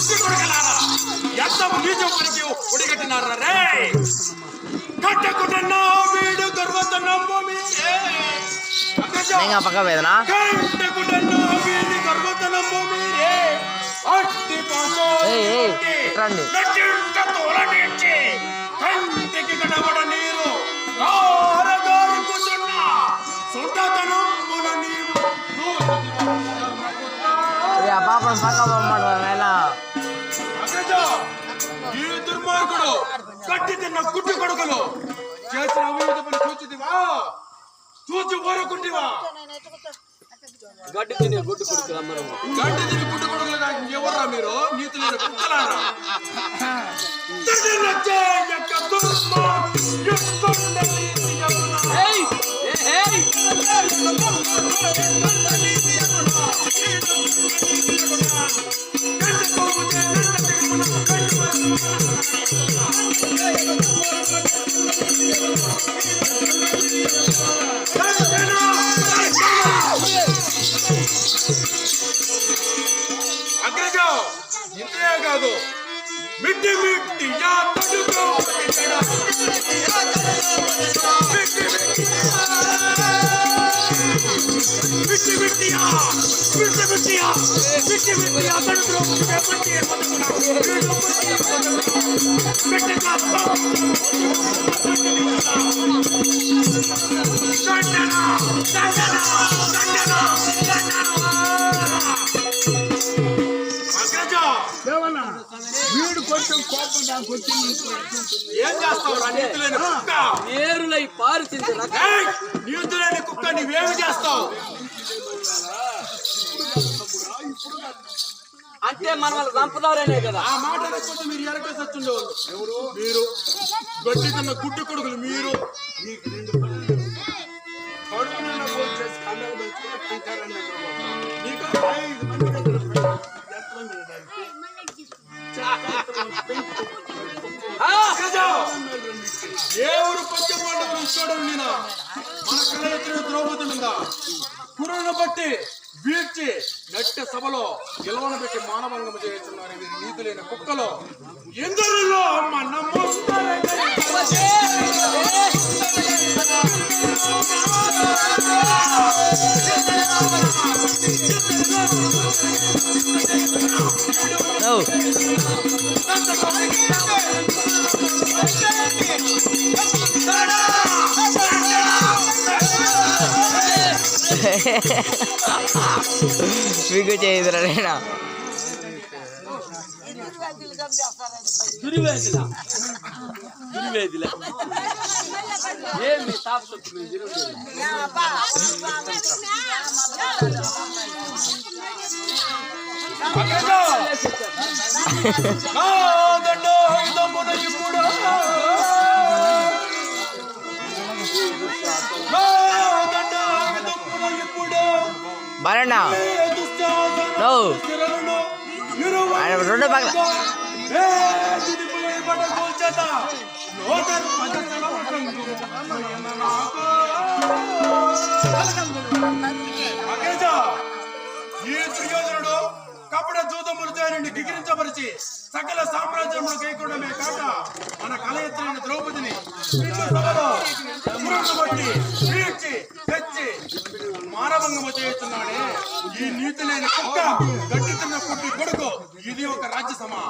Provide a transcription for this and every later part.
కుట్టి కొడకలారా ఎంత నీచం పనికి ఒడిగట్టినారా రే కట్టకుటన్నా వీడు గర్వతనమ్ము మీరే నేను పక్క వేదనా కట్టకుటన్నా వీడు గర్వతనమ్ము మీరే అట్టి పాసో రండి నటింట తోలనించి కంటికి కనబడ నీరు కారగారి కూర్చున్న సొంతతనమ్మున నీవు పాపం పక్క పోమ్మాడు ఈ దుర్మార్గుడు కట్టి తిన్న గుడ్డి కొడుకులు చేసిన అవినీతి పని చూచిదివా చూచి ఊరకుంటివా గడ్డి తిని గుడ్డు కొడుకులు అమ్మరు గడ్డి తిని గుడ్డి కొడుకులు కాదు ఎవర్రా మీరు నీతి లేని కుక్కలారా అగ్రజం ఇంతే కాదు మిట్టి మిట్టి వీడు కొంచెం కోపం నాకు వచ్చింది ఏం చేస్తావు నీతులేని కుక్క ఏరులై పారుతుంది నీతులేని కుక్క నీవేమి చేస్తావు అంటే మన వాళ్ళు చంపుతారనే కదా ఆ మాట లేకపోతే మీరు ఎరకేసి వచ్చిండేవాళ్ళు ఎవరు మీరు గడ్డి తిన్న గుడ్డి కొడుకులు మీరు మీకు రెండు కడుపున ఫోన్ చేసి కండలు పెంచుకుని తింటారని నీకు 5 మంది దేవుడు పంచపాండవులు ఇచ్చాడు నేను మన కళ్ళ ఎత్తున ద్రౌపది మీద కురును బట్టి వీడ్చి నట్ట సభలో గెలవన పెట్టి మానభంగం చేస్తున్నారు వీరి నీతి లేని కుక్కలో ఎందరిలో మనము మీకు చేయదురా నేనా దుర్వేదిల ఏమి తాపసొచ్చు బాలన్నా రెండు పక్కల ఈ దుర్యోధనుడు కపట దూతములతో గిగిరించబరిచి సకల సామ్రాజ్యములు కైకొండమే కాక మన కల ఎత్తులైన ద్రౌపదిని బట్టి పీడ్చి తెచ్చి మానభంగము చేస్తున్నాడే ఈ నీతి లేని కుక్క గట్టితున్న కుట్టి కొడుకు ఇది ఒక రాజ్యసమా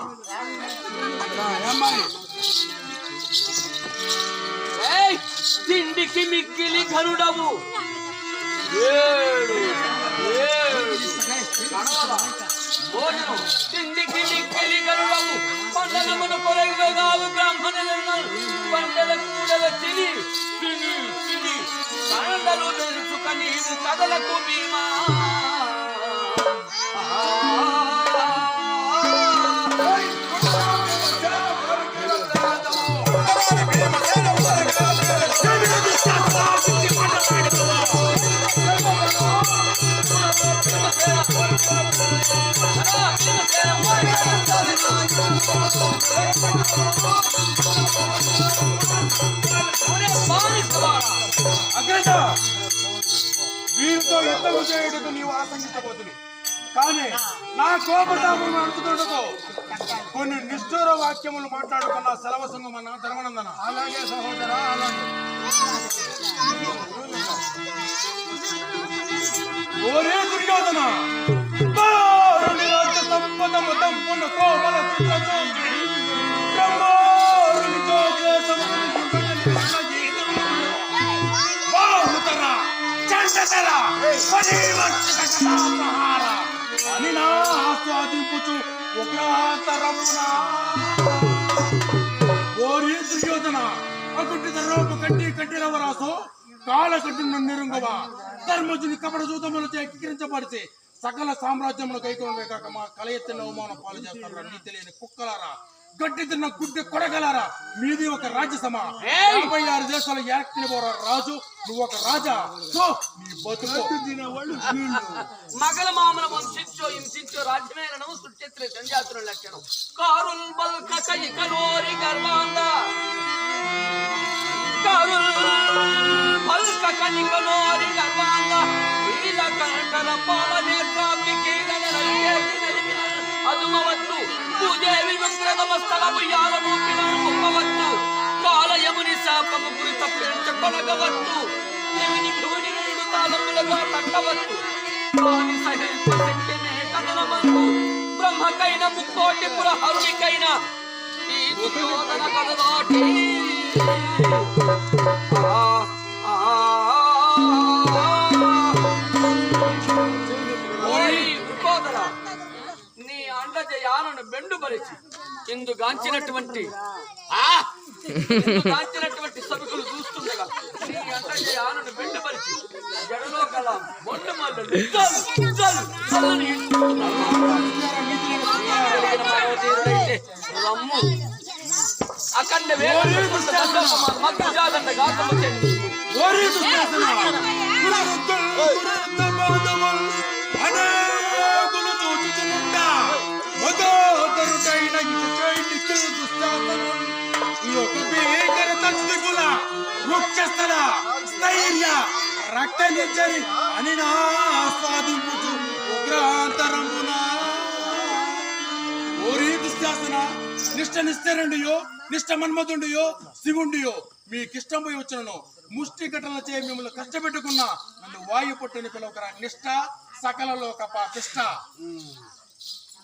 తిండికి మిక్కిలి ఘనుడవు తిండికి మిక్కిలి గరుడవు పంటలమును కొరగావు బ్రాహ్మణులను పంటల కూడల తిని తిని తిని కండలు తెలుసుక నీవు కథలకు భీమా వీరితో యుద్ధము చేయుటకు నీవు ఆసంగించబోతుంది కానీ నా కోపతాపం అంటుకుంటూ కొన్ని నిష్ఠూర వాక్యములు మాట్లాడుకున్న సెలవు సంగమన్న ధర్మనందన. అలాగే సహోదర, అలాగే. ఓరే దుర్యోధన, బారుని రాజ్య సంపదము తంపున కోమల చిత్రచూచి, బ్రహ్మారుని జోగేశముని యుగజని బాహుతర, చండతర, పరివర్తక కథాప్రహార అని నా ఆస్వాదింపుచు ఉగ్రాంతరమున. ఓరి దుర్యోధన, అకుంటి ధర్మపు కంటి రవరాసు కాల కట్టును నిరుంగవ ధర్మజుని కపట జూతములతో ఎక్కిరించబడితే సకల సామ్రాజ్యములు కైకోవడమే కాక మా కల ఎత్తిన అవమానం పాలు చేస్తారా నీతి లేని కుక్కలారా, గట్టి తిన్న గుడ్డి కొడగలారా, మీది ఒక రాజ్యసమా. 56 దేశాల ఏకతిని పోరా రాజు, నువ్వు ఒక రాజా. సో నీ బతుకు తినేవాళ్ళు వీళ్ళు. మగల మామల వంశించో హింసించో రాజ్యమేలను సృష్టించిన సంజాతుల లక్షణం. కారుల్ బల్క కైకలోరి గర్వాంద, కారుల్ బల్క కనికలోరి గర్వాంద, వీల కరకర పాలనే కాపి కీలన నరికేసి నరిమిన అదుమవత్తు, భూదేవి విగ్రహమస్తల ఉయ్యాల మూపిన ముఖవత్తు, కాలయముని శాపము గురి తప్పించ కొనగవత్తు, యముని భూని నీడు తాళములుగా తట్టవత్తు, కాని సహింప శక్తినే కదలవత్తు, బ్రహ్మకైన ముక్కోటి పురహరునికైన ఈ దుర్యోధన కదలాటి. నీ అండజయాలను బెండుబరిచి ఎందుగాంచినటువంటి సరుకులు చూస్తుండగా నీ అండజయాలను బెండుబరిచి జడలో గల మొండు మల్లు రమ్ము అఖండ అనేకులు చూచుచునుండా మదోదరుడైన ఇటుచైనికిల్ దుశ్శాసనుడు ఒక భీకర తస్తికుల వృక్షస్థల స్థైర్య రక్త నిర్జరి అని నా ఆస్వాదింపుచు ఉగ్రాంతరంబున. ఓరి దుశ్శాసన, నిష్ట నిశ్చరుండియో నిష్ట మన్మధుండియో శివుండియో మీకిష్టం పోయి వచ్చినను ముష్టి ఘటనలు చేయ మిమ్మల్ని కష్టపెట్టుకున్న నన్ను వాయు పొట్టుని పిలవకరా నిష్ట సకల లోక పాపిష్ట.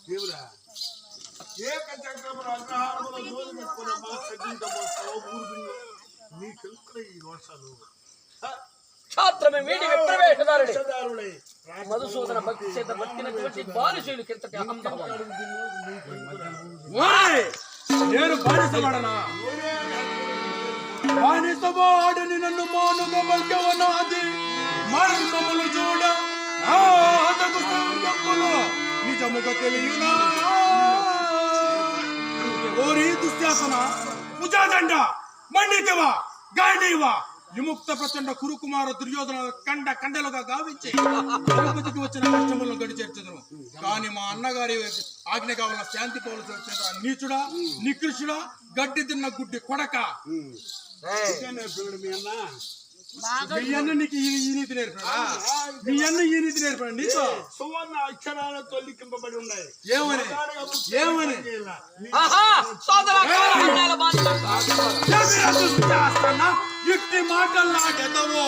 దేవుడా, ఏకచక్రముల అగ్రహారముల జోలి పెట్టుకునే మా సజ్జించబోస్తావు ఊరుకుని నీకెంత ఈ దోషాలు. క్షాత్రమే వీడి విప్రవేశదారుడే దోషదారులే. మధుసూదన భక్తి చేత బతికినటువంటి బాలుశీలు కింతటి అహంభావం. ఓయ్, నేను బానిసవాడనా? బానిసవాడని నన్ను మానుగ మల్కవనాది మార్గములు చూడ ఆదకు సంగములు నిజముగా తెలియనా? ఓరి దుశ్శాసన, భుజాదండ మండితవా గాంధీవా విముక్త ప్రచండ కురుకుమార దుర్యోధన కండ కండలుగా గావించి ద్రౌపదికి వచ్చిన కష్టములను గడిచేర్చదును. కానీ మా అన్నగారి ఆజ్ఞ కావాల శాంతి పౌలు వచ్చిన నీచుడా నికృషుడా గడ్డి తిన్న గుడ్డి కొడక. మీ అన్న నీకు ఈ నీతి నేర్పాడా? మీ అన్న ఈ నీతి నేర్పాడు నీతో? సువర్ణ అక్షరాలతో లిఖింపబడి ఉన్నాయి. ఏమని ఏమని ఇట్టి మాటలాడెదవో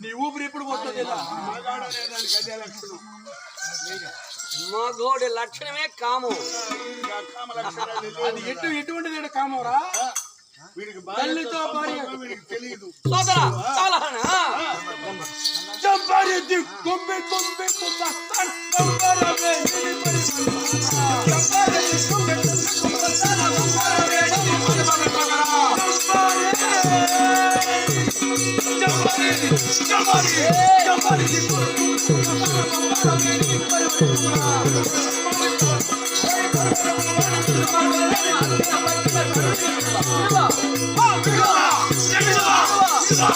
నీ ఊపిరి ఎప్పుడు పోతుంది? మగోడి లక్షణమే కాము. అది ఎటువంటిది కామరా? తల్లితో భార్య తెలియదు. సోదరా చాలనా జంబారెడ్డి కొమ్మె కొమ్మె కొమ్మస్తాన్ జంబారవే నిని పరిమళ జంబారెడ్డి కొమ్మె కొమ్మస్తాన్ జంబారవే నిని పరిమళ జంబారెడ్డి జంబారెడ్డి Thank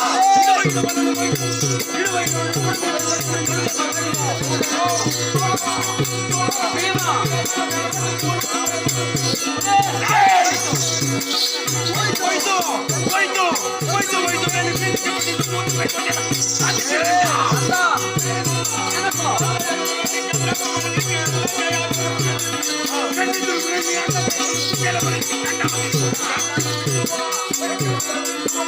you.